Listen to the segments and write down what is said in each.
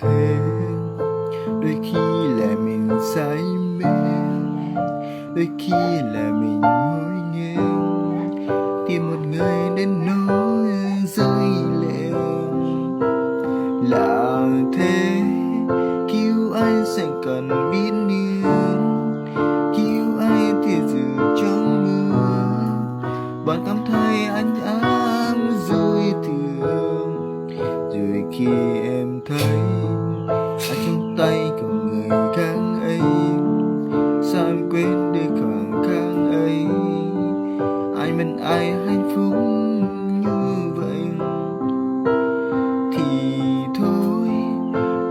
thế, đôi khi là mình say mê, đôi khi là mình ngồi nghiêng tìm một người đến nỗi rơi lệ. Là thế, cứu ai sẽ cần biết níu, cứu ai thì giữ trong mưa. Bạn cảm thấy anh ám rồi thương, rồi khi em thấy ở trong tay của người khác ấy, sao em quên đi khoảng khắc ấy. Ai mình ai hạnh phúc như vậy thì thôi,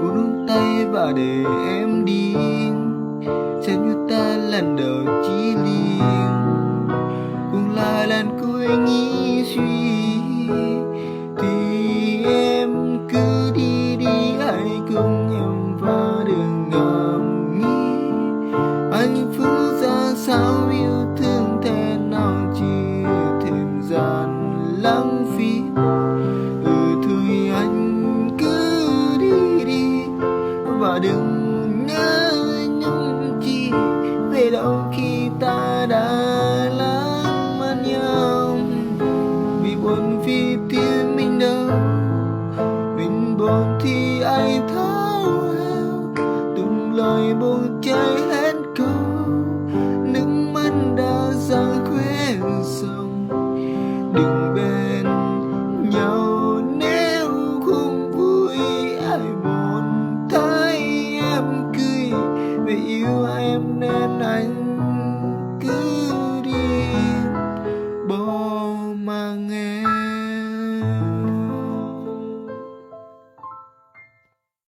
buông tay và để em đi, sẽ như ta lần đầu chỉ liền, cũng là lần cuối nghĩ suy. Thì em cứ đi đi, hãy cùng em vào đường ngầm nghĩ hạnh phúc ra sao, yêu thương thế nào chỉ thêm gian lãng phí.